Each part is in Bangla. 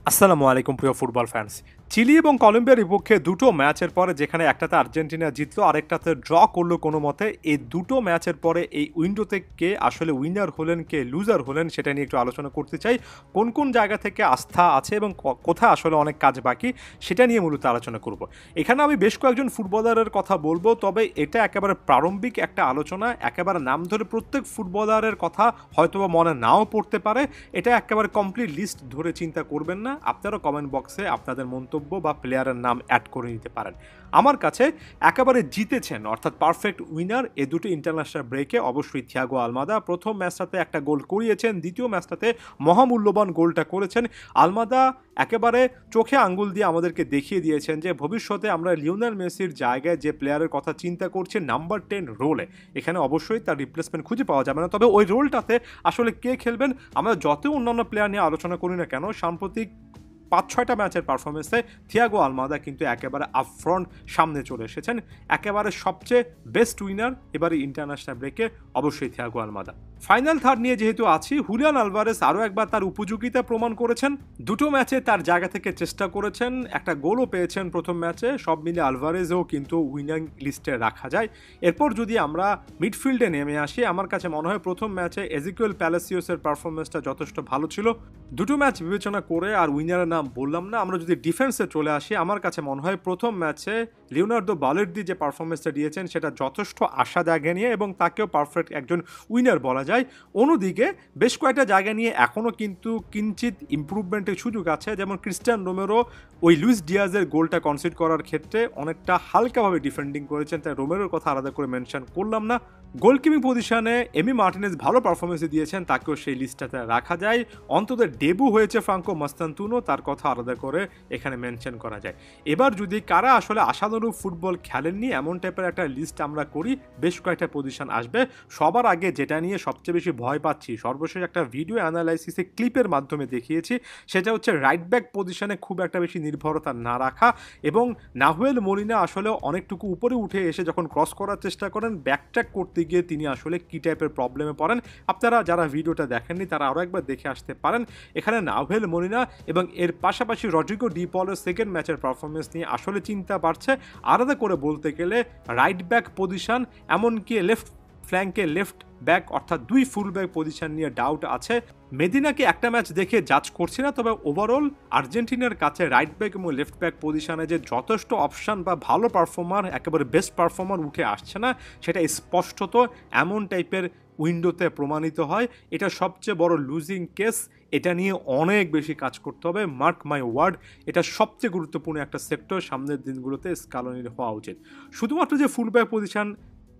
আসসালামু আলাইকুম প্রিয় ফুটবল ফ্যান্স। চিলি এবং কলম্বিয়ার বিপক্ষে দুটো ম্যাচের পরে যেখানে একটাতে আর্জেন্টিনা জিতলো আরেকটাতে ড্র করলো কোনো মতে, এই দুটো ম্যাচের পরে এই উইন্ডোতে কে আসলে উইনার হলেন কে লুজার হলেন সেটা নিয়ে একটু আলোচনা করতে চাই। কোন কোন জায়গা থেকে আস্থা আছে এবং কোথায় আসলে অনেক কাজ বাকি সেটা নিয়ে মূলত আলোচনা করব। এখানে আমি বেশ কয়েকজন ফুটবলারের কথা বলবো, তবে এটা একেবারে প্রারম্ভিক একটা আলোচনা। একেবারে নাম ধরে প্রত্যেক ফুটবলারের কথা হয়তোবা মনে নাও পড়তে পারে, এটা একেবারে কমপ্লিট লিস্ট ধরে চিন্তা করবেন না। আপনারা কমেন্ট বক্সে আপনাদের মন্তব্য বা প্লেয়ারের নাম অ্যাড করে নিতে পারেন। আমার কাছে একেবারে জিতেছেন অর্থাৎ পারফেক্ট উইনার এ দুটো ইন্টারন্যাশনাল ব্রেকে অবশ্যই থিয়াগো আলমাদা। প্রথম ম্যাচটাতে একটা গোল করিয়েছেন, দ্বিতীয় ম্যাচটাতে মহামূল্যবান গোলটা করেছেন আলমাদা। একেবারে চোখে আঙ্গুল দিয়ে আমাদেরকে দেখিয়ে দিয়েছেন যে ভবিষ্যতে আমরা লিওনেল মেসির জায়গায় যে প্লেয়ারের কথা চিন্তা করছি নাম্বার 10 রোলে, এখানে অবশ্যই তার রিপ্লেসমেন্ট খুঁজে পাওয়া যাবে না। তবে ওই রোলটাতে আসলে কে খেলবেন, আমরা যত অন্যান্য প্লেয়ার নিয়ে আলোচনা করি না কেন, সাম্প্রতিক 5-6টা ম্যাচের পারফরমেন্সে থিয়াগো আলমাদা কিন্তু একেবারে আপফ্রন্ট সামনে চলে এসেছেন। একেবারে সবচেয়ে বেস্ট উইনার এবারে ইন্টারন্যাশনাল ব্রেকে অবশ্যই থিয়াগো আলমাদা। ফাইনাল থার্ড নিয়ে যেহেতু আছি, হুলিয়ান আলভারেস আরও একবার তার উপযোগিতা প্রমাণ করেছেন। দুটো ম্যাচে তার জায়গা থেকে চেষ্টা করেছেন, একটা গোলও পেয়েছেন প্রথম ম্যাচে। সব মিলে আলভারেজও কিন্তু উইনিং লিস্টে রাখা যায়। এরপর যদি আমরা মিডফিল্ডে নেমে আসি, আমার কাছে মনে হয় প্রথম ম্যাচে এজিকুয়েল প্যালাসিওসের পারফরমেন্সটা যথেষ্ট ভালো ছিল। দুটো ম্যাচ বিবেচনা করে আর উইনারের নাম বললাম না, আমরা যদি ডিফেন্সে চলে আসি, আমার কাছে মনে হয় প্রথম ম্যাচে লিওনার্দো বালের্দি যে পারফরমেন্সটা দিয়েছেন সেটা যথেষ্ট আশা জায়গা নিয়ে এবং তাকেও পারফেক্ট একজন উইনার বলা যায়। অন্যদিকে বেশ কয়েকটা জায়গা নিয়ে এখনও কিন্তু কিঞ্চিত ইম্প্রুভমেন্টের সুযোগ আছে, যেমন ক্রিস্টিয়ান রোমেরো ওই লুইস ডিয়াজের গোলটা কনসিড করার ক্ষেত্রে অনেকটা হালকাভাবে ডিফেন্ডিং করেছেন, তাই রোমেরোর কথা আলাদা করে মেনশন করলাম না। গোলকিপিং পজিশনে এমি মার্টিনেজ ভালো পারফরমেন্স দিয়েছেন, তাকেও সেই লিস্টটাতে রাখা যায়। অন্তত ডেবু হয়েছে ফ্রাঙ্কো মাস্তান্তুনো, তার কথা আলাদা করে এখানে মেনশন করা যায়। এবার যদি কারা আসলে আশানুরূপ ফুটবল খেলেননি এমন টাইপের একটা লিস্ট আমরা করি, বেশ কয়েকটা পজিশন আসবে। সবার আগে যেটা নিয়ে সবচেয়ে বেশি ভয় পাচ্ছি, সর্বশেষ একটা ভিডিও অ্যানালাইসিসে ক্লিপের মাধ্যমে দেখিয়েছি, সেটা হচ্ছে রাইট ব্যাক পজিশনে খুব একটা বেশি নির্ভরতা না রাখা এবং নাহুয়েল মলিনা আসলে অনেকটুকু উপরে উঠে এসে যখন ক্রস করার চেষ্টা করেন, ব্যাকট্র্যাক করতে গিয়ে তিনি আসলে কী টাইপের প্রবলেমে পড়েন। আপনারা যারা ভিডিওটা দেখেননি তারা আরও একবার দেখে আসতে পারেন। এখানে নাহুয়েল মলিনা এবং এর পাশাপাশি রড্রিগো ডি পলের সেকেন্ড ম্যাচের পারফরমেন্স নিয়ে আসলে চিন্তা বাড়ছে। আলাদা করে বলতে গেলে রাইট ব্যাক পজিশন, এমনকি লেফট ফ্ল্যাঙ্কে লেফট ব্যাক অর্থাৎ দুই ফুল ব্যাক পজিশন নিয়ে ডাউট আছে। মেদিনাকে একটা ম্যাচ দেখে জাজ করছি না, তবে ওভারঅল আর্জেন্টিনার কাছে রাইট ব্যাক এবং লেফট ব্যাক পজিশনে যে যথেষ্ট অপশান বা ভালো পারফর্মার, একেবারে বেস্ট পারফর্মার উঠে আসছে না, সেটা স্পষ্টত এমন টাইপের উইন্ডোতে প্রমাণিত হয়। এটা সবচেয়ে বড় লুজিং কেস, এটা নিয়ে অনেক বেশি কাজ করতে হবে। মার্ক মাই ওয়ার্ড, এটা সবচেয়ে গুরুত্বপূর্ণ একটা সেক্টর সামনের দিনগুলোতে স্কালোনির হওয়া উচিত। শুধুমাত্র যে ফুল ব্যাক পজিশন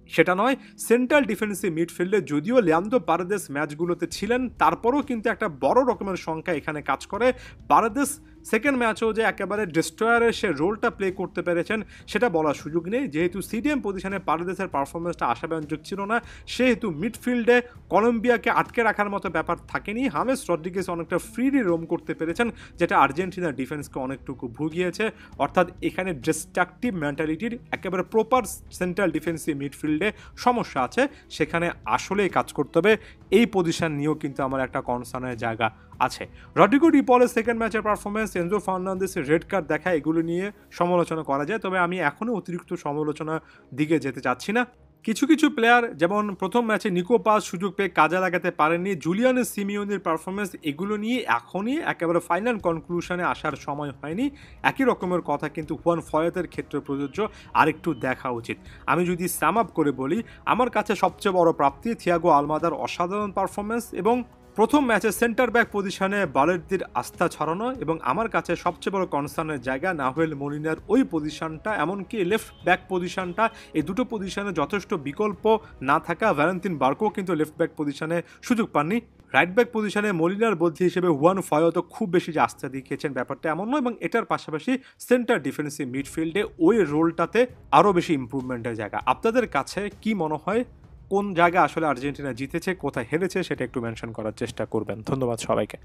সেটা নয়, সেন্ট্রাল ডিফেন্সিভ মিডফিল্ডে যদিও লিয়ান্দ্রো পারেদেস ম্যাচগুলোতে ছিলেন, তারপরেও কিন্তু একটা বড় রকমের সংখ্যা এখানে কাজ করে। পারেদেস সেকেন্ড ম্যাচেও যে একেবারে ডিস্ট্রয়ারের সে রোলটা প্লে করতে পেরেছেন সেটা বলার সুযোগ নেই। যেহেতু সিডিএম পজিশনে পারেদেসের পারফরমেন্সটা আশাব্যঞ্জক ছিল না, সেহেতু মিডফিল্ডে কলম্বিয়াকে আটকে রাখার মতো ব্যাপার থাকেনি। হামেস রড্রিগেজ অনেকটা ফ্রিলি রোম করতে পেরেছেন, যেটা আর্জেন্টিনার ডিফেন্সকে অনেকটুকু ভুগিয়েছে। অর্থাৎ এখানে ডিস্ট্রাকটিভ মেন্টালিটির একেবারে প্রপার সেন্ট্রাল ডিফেন্সিভ মিডফিল্ডে সমস্যা আছে, সেখানে আসলেই কাজ করতে হবে। এই পজিশন নিয়েও কিন্তু আমার একটা কনসার্নের জায়গা আছে। রড্রিগো ডি পলের সেকেন্ড ম্যাচের পারফরমেন্স, এনজো ফার্নান্দেসের রেড কার্ড দেখা, এগুলো নিয়ে সমালোচনা করা যায়, তবে আমি এখনও অতিরিক্ত সমালোচনার দিকে যেতে চাচ্ছি না। কিছু কিছু প্লেয়ার যেমন প্রথম ম্যাচে নিকো পাস সুযোগ পেয়ে কাজে লাগাতে পারেননি, জুলিয়ানো সিমিওনির পারফরমেন্স, এগুলো নিয়ে এখনই একেবারে ফাইনাল কনক্লুশনে আসার সময় হয়নি। একই রকমের কথা কিন্তু হুয়ান ফয়েতের ক্ষেত্রে প্রযোজ্য, আরেকটু দেখা উচিত। আমি যদি সাম আপ করে বলি, আমার কাছে সবচেয়ে বড় প্রাপ্তি থিয়াগো আলমাদার অসাধারণ পারফরমেন্স এবং প্রথম ম্যাচে সেন্টার ব্যাক পজিশনে বালের্দির আস্থা ছড়ানো, এবং আমার কাছে সবচেয়ে বড় কনসার্নের জায়গা নাহুয়েল মলিনার ওই পজিশনটা, এমনকি লেফট ব্যাক পজিশনটা। এই দুটো পজিশনে যথেষ্ট বিকল্প না থাকা, ভ্যালেন্তিন বার্কো কিন্তু লেফট ব্যাক পজিশনে সুযোগ পাননি। রাইট ব্যাক পজিশনে মলিনার বদলি হিসেবে হুয়ান ফয়েতো খুব বেশি যে আস্থা দেখিয়েছেন ব্যাপারটা এমন নয়, এবং এটার পাশাপাশি সেন্টার ডিফেন্সিভ মিডফিল্ডে ওই রোলটাতে আরও বেশি ইম্প্রুভমেন্টের জায়গা। আপনাদের কাছে কি মনে হয়, কোন জায়গা আসলে আর্জেন্টিনা জিতেছে, কোথায় হেরেছে, সেটা একটু মেনশন করার চেষ্টা করবেন। ধন্যবাদ সবাইকে।